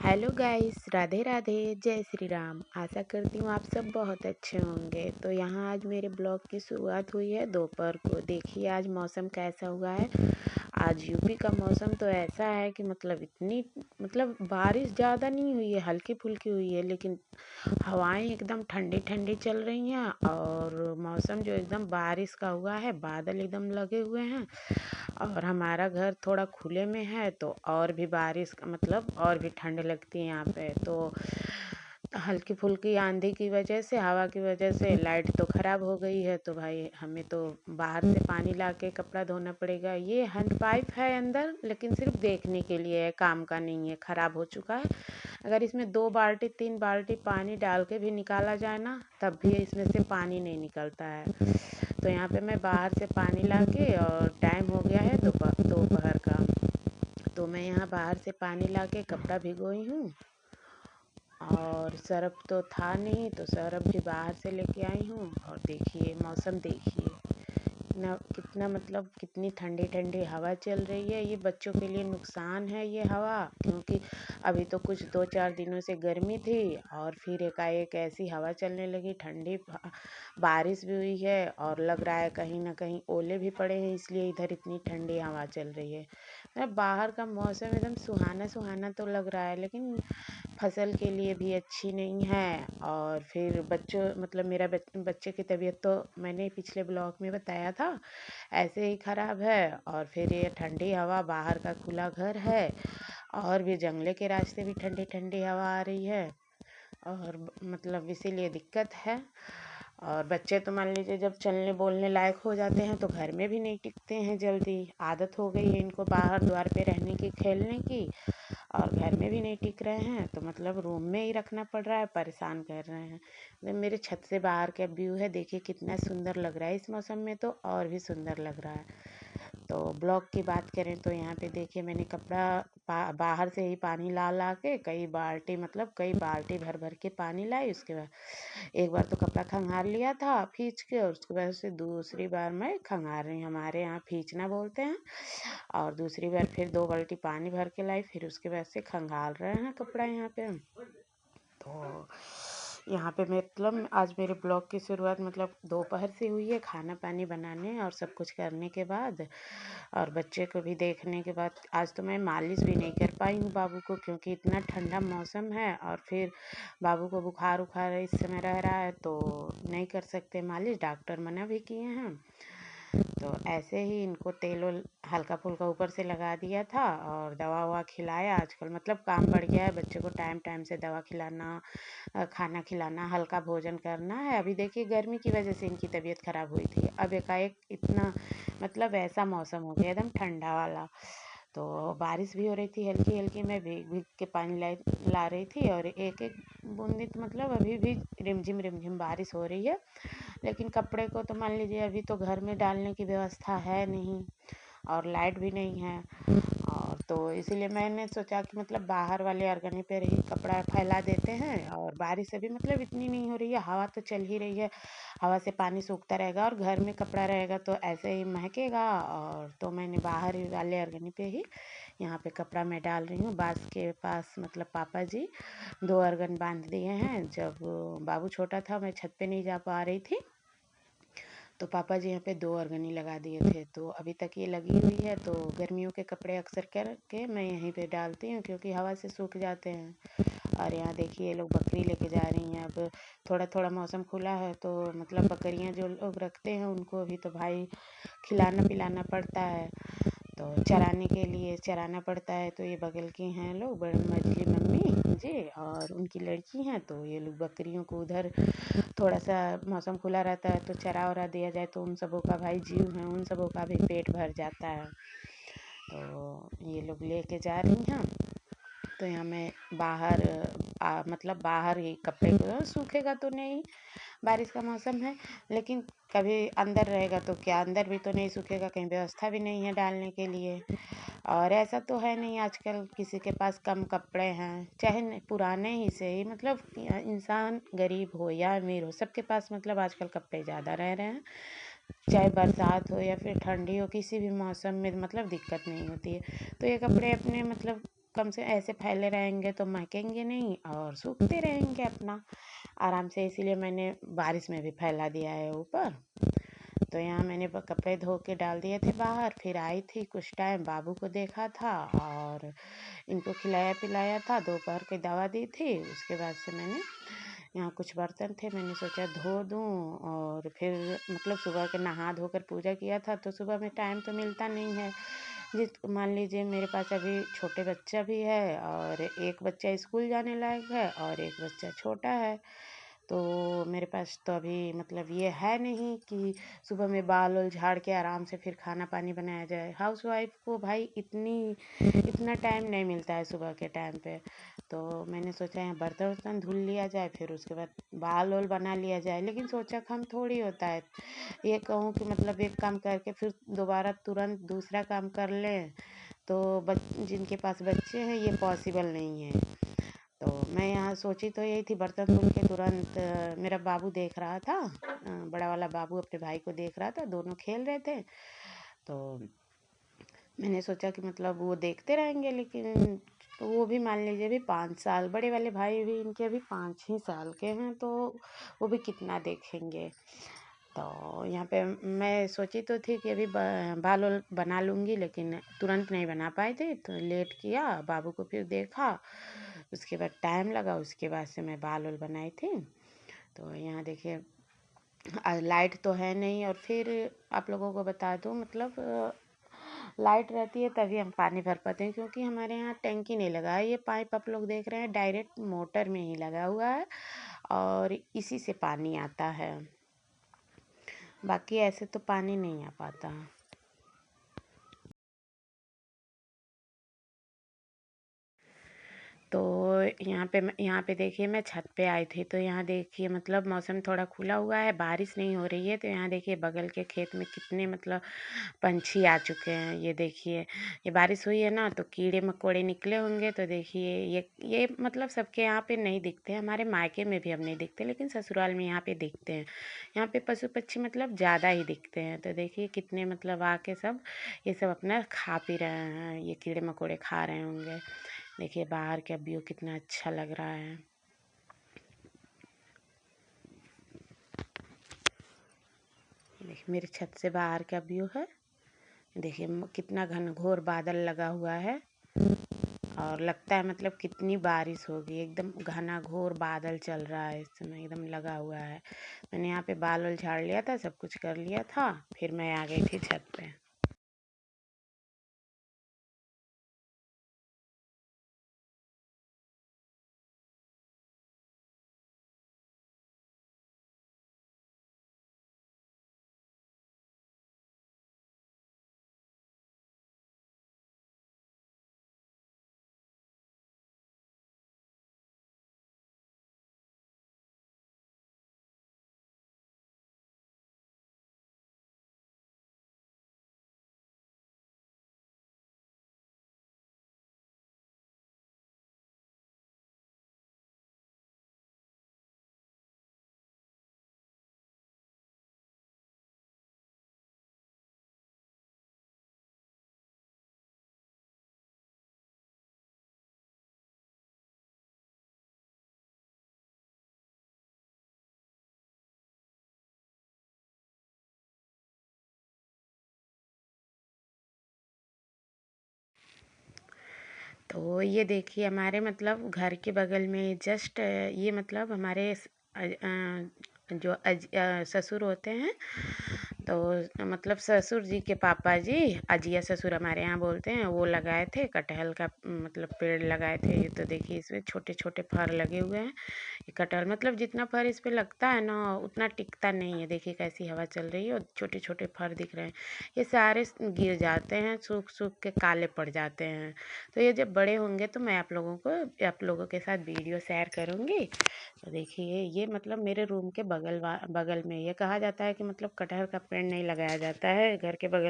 Hello guys, Radhe Radhe, जय श्री राम। आशा करती हूँ आप सब बहुत अच्छे होंगे। तो यहाँ आज मेरे ब्लॉग की शुरुआत हुई है दोपहर को। देखिए आज मौसम कैसा हुआ है। आज यूपी का मौसम तो ऐसा है कि मतलब बारिश ज़्यादा नहीं हुई है, हल्की फुल्की हुई है, लेकिन हवाएं एकदम ठंडी ठंडी चल रही हैं और मौसम जो एकदम बारिश का हुआ है, बादल एकदम लगे हुए हैं। और हमारा घर थोड़ा खुले में है तो और भी बारिश का मतलब और भी ठंड लगती है यहाँ पे। तो हल्की फुल्की आंधी की वजह से, हवा की वजह से लाइट तो ख़राब हो गई है। तो भाई हमें तो बाहर से पानी ला के कपड़ा धोना पड़ेगा। ये हैंड पाइप है अंदर, लेकिन सिर्फ देखने के लिए है, काम का नहीं है, ख़राब हो चुका है। अगर इसमें 2 बाल्टी 3 बाल्टी पानी डाल के भी निकाला जाए ना, तब भी इसमें से पानी नहीं निकलता है। तो यहाँ पे मैं बाहर से पानी ला के, और टाइम हो गया है दोपहर का, तो मैं यहाँ बाहर से पानी ला के कपड़ा भिगोई हूँ। और सरफ तो था नहीं, तो सरफ भी बाहर से लेके आई हूँ। और देखिए मौसम देखिए कितना मतलब कितनी ठंडी ठंडी हवा चल रही है। ये बच्चों के लिए नुकसान है ये हवा, क्योंकि अभी तो कुछ 2-4 दिनों से गर्मी थी और फिर एकाएक ऐसी हवा चलने लगी ठंडी। बारिश भी हुई है और लग रहा है कहीं ना कहीं ओले भी पड़े हैं, इसलिए इधर इतनी ठंडी हवा चल रही है। मतलब बाहर का मौसम एकदम सुहाना सुहाना तो लग रहा है, लेकिन फसल के लिए भी अच्छी नहीं है। और फिर बच्चों मतलब मेरा बच्चे की तबीयत तो मैंने पिछले ब्लॉग में बताया था, ऐसे ही ख़राब है। और फिर ये ठंडी हवा, बाहर का खुला घर है और भी जंगले के रास्ते भी ठंडी ठंडी हवा आ रही है, और मतलब इसीलिए दिक्कत है। और बच्चे तो मान लीजिए जब चलने बोलने लायक हो जाते हैं तो घर में भी नहीं टिकते हैं जल्दी। आदत हो गई है इनको बाहर द्वार पे रहने की, खेलने की, और घर में भी नहीं टिक रहे हैं, तो मतलब रूम में ही रखना पड़ रहा है, परेशान कर रहे हैं। मेरे छत से बाहर का व्यू है, देखिए कितना सुंदर लग रहा है। इस मौसम में तो और भी सुंदर लग रहा है। तो ब्लॉग की बात करें तो यहाँ पे देखिए मैंने कपड़ा बाहर से ही पानी ला ला के कई बाल्टी भर भर के पानी लाई। उसके बाद एक बार तो कपड़ा खंगार लिया था खींच के, और उसके बाद से दूसरी बार मैं खंगार रही हूँ, हमारे यहाँ खींचना बोलते हैं। और दूसरी बार फिर 2 बाल्टी पानी भर के लाई, फिर उसके बाद से खंगाल रहे हैं कपड़ा यहाँ पे। तो यहाँ पे मतलब आज मेरे ब्लॉग की शुरुआत मतलब दोपहर से हुई है, खाना पानी बनाने और सब कुछ करने के बाद, और बच्चे को भी देखने के बाद। आज तो मैं मालिश भी नहीं कर पाई हूँ बाबू को, क्योंकि इतना ठंडा मौसम है और फिर बाबू को बुखार उखार इस समय रह रहा है, तो नहीं कर सकते मालिश, डॉक्टर मना भी किए हैं। तो ऐसे ही इनको तेल वल हल्का फुल्का ऊपर से लगा दिया था और दवा ववा खिलाया। आजकल मतलब काम बढ़ गया है, बच्चे को टाइम टाइम से दवा खिलाना, खाना खिलाना, हल्का भोजन करना है। अभी देखिए गर्मी की वजह से इनकी तबीयत खराब हुई थी, अब एकाएक इतना मतलब ऐसा मौसम हो गया एकदम ठंडा वाला। तो बारिश भी हो रही थी हल्की हल्की, मैं भीग भीग के पानी ला रही थी, और एक एक बूंदी तो मतलब अभी भी रिमझिम रिमझिम बारिश हो रही है। लेकिन कपड़े को तो मान लीजिए अभी तो घर में डालने की व्यवस्था है नहीं, और लाइट भी नहीं है। और तो इसीलिए मैंने सोचा कि मतलब बाहर वाले अरगने पे ही कपड़ा फैला देते हैं। और बारिश अभी मतलब इतनी नहीं हो रही है, हवा तो चल ही रही है, हवा से पानी सूखता रहेगा और घर में कपड़ा रहेगा तो ऐसे ही महकेगा। और तो मैंने बाहर ही वाले अरगने पे ही यहाँ पे कपड़ा मैं डाल रही हूँ। बांस के पास मतलब पापा जी 2 अर्गन बांध दिए हैं। जब बाबू छोटा था मैं छत पे नहीं जा पा रही थी, तो पापा जी यहाँ पे 2 अर्गनी लगा दिए थे, तो अभी तक ये लगी हुई है। तो गर्मियों के कपड़े अक्सर करके मैं यहीं पे डालती हूँ, क्योंकि हवा से सूख जाते हैं। और यहाँ देखिए ये लोग बकरी लेके जा रही हैं। अब थोड़ा थोड़ा मौसम खुला है, तो मतलब बकरियाँ जो लोग रखते हैं उनको भी तो भाई खिलाना पिलाना पड़ता है, तो चराने के लिए चराना पड़ता है। तो ये बगल की हैं लोग बड़ी मझली मम्मी जी और उनकी लड़की हैं, तो ये लोग बकरियों को उधर थोड़ा सा मौसम खुला रहता है तो चरा वरा दिया जाए, तो उन सबों का भाई जीव है, उन सबों का भी पेट भर जाता है। तो ये लोग लेके जा रही हैं। तो यहाँ मैं बाहर मतलब बाहर ही कपड़े को, सूखेगा तो नहीं, बारिश का मौसम है, लेकिन कभी अंदर रहेगा तो क्या अंदर भी तो नहीं सूखेगा, कहीं व्यवस्था भी नहीं है डालने के लिए। और ऐसा तो है नहीं आजकल किसी के पास कम कपड़े हैं, चाहे पुराने ही से ही मतलब इंसान गरीब हो या अमीर हो, सबके पास मतलब आजकल कपड़े ज़्यादा रह रहे हैं। चाहे बरसात हो या फिर ठंडी हो, किसी भी मौसम में मतलब दिक्कत नहीं होती है। तो ये कपड़े अपने मतलब कम से ऐसे फैले रहेंगे तो महकेंगे नहीं और सूखते रहेंगे अपना आराम से, इसीलिए मैंने बारिश में भी फैला दिया है ऊपर। तो यहाँ मैंने कपड़े धो के डाल दिए थे बाहर, फिर आई थी कुछ टाइम बाबू को देखा था और इनको खिलाया पिलाया था, दोपहर की दवा दी थी। उसके बाद से मैंने यहाँ कुछ बर्तन थे, मैंने सोचा धो दूँ और फिर मतलब सुबह के नहा धोकर पूजा किया था, तो सुबह में टाइम तो मिलता नहीं है। जिस मान लीजिए मेरे पास अभी छोटे बच्चा भी है और एक बच्चा स्कूल जाने लायक है और एक बच्चा छोटा है, तो मेरे पास तो अभी मतलब ये है नहीं कि सुबह में बाल वाल झाड़ के आराम से फिर खाना पानी बनाया जाए। हाउसवाइफ को भाई इतना टाइम नहीं मिलता है सुबह के टाइम पे। तो मैंने सोचा यहाँ बर्तन वर्तन धुल लिया जाए, फिर उसके बाद बाल वाल बना लिया जाए, लेकिन सोचा काम थोड़ी होता है। ये कहूँ कि मतलब एक काम करके फिर दोबारा तुरंत दूसरा काम कर लें, तो जिनके पास बच्चे हैं ये पॉसिबल नहीं है। तो मैं यहाँ सोची तो यही थी, बर्तन धुल के तुरंत मेरा बाबू देख रहा था, बड़ा वाला बाबू अपने भाई को देख रहा था, दोनों खेल रहे थे। तो मैंने सोचा कि मतलब वो देखते रहेंगे, लेकिन तो वो भी मान लीजिए भी 5 साल, बड़े वाले भाई भी इनके अभी 5 ही साल के हैं, तो वो भी कितना देखेंगे। तो यहाँ पे मैं सोची तो थी कि अभी बाल वाल बना लूँगी, लेकिन तुरंत नहीं बना पाई थी, तो लेट किया, बाबू को फिर देखा, उसके बाद टाइम लगा, उसके बाद से मैं बाल वाल बनाई थी। तो यहाँ देखिए लाइट तो है नहीं, और फिर आप लोगों को बता दूँ मतलब लाइट रहती है तभी हम पानी भर पाते हैं, क्योंकि हमारे यहाँ टैंकी नहीं लगा है। ये पाइप आप लोग देख रहे हैं डायरेक्ट मोटर में ही लगा हुआ है और इसी से पानी आता है, बाकी ऐसे तो पानी नहीं आ पाता। तो यहाँ पे देखिए मैं छत पे आई थी, तो यहाँ देखिए मतलब मौसम थोड़ा खुला हुआ है, बारिश नहीं हो रही है। तो यहाँ देखिए बगल के खेत में कितने मतलब पंछी आ चुके हैं। ये देखिए, ये बारिश हुई है ना, तो कीड़े मकोड़े निकले होंगे। तो देखिए ये मतलब सबके यहाँ पे नहीं दिखते हैं, हमारे मायके में भी अब नहीं दिखते, लेकिन ससुराल में यहाँ पे दिखते हैं। यहाँ पे पशु पक्षी मतलब ज़्यादा ही दिखते हैं। तो देखिए कितने मतलब आके सब ये सब अपना खा पी रहे हैं, ये कीड़े मकोड़े खा रहे होंगे। देखिए बाहर का व्यू कितना अच्छा लग रहा है। देखिए मेरे छत से बाहर का व्यू है। देखिए कितना घनघोर बादल लगा हुआ है और लगता है मतलब कितनी बारिश होगी। एकदम घना घोर बादल चल रहा है इस समय, एकदम लगा हुआ है। मैंने यहाँ पे बाल वाल झाड़ लिया था, सब कुछ कर लिया था, फिर मैं आ गई थी छत पे। तो ये देखिए हमारे मतलब घर के बगल में जस्ट ये मतलब हमारे जो ससुर होते हैं, तो मतलब ससुर जी के पापा जी, अजिया ससुर हमारे यहाँ बोलते हैं, वो लगाए थे कटहल का मतलब पेड़ लगाए थे। ये तो देखिए इसमें छोटे छोटे फर लगे हुए हैं। ये कटहल मतलब जितना फर इस पे लगता है ना उतना टिकता नहीं है। देखिए कैसी हवा चल रही है और छोटे छोटे फर दिख रहे हैं, ये सारे गिर जाते हैं, सूख सूख के काले पड़ जाते हैं। तो ये जब बड़े होंगे तो मैं आप लोगों के साथ वीडियो शेयर करूँगी। तो देखिए ये मतलब मेरे रूम के बगल में, ये कहा जाता है कि मतलब कटहल का पेड़ नहीं लगाया जाता है घर के बगल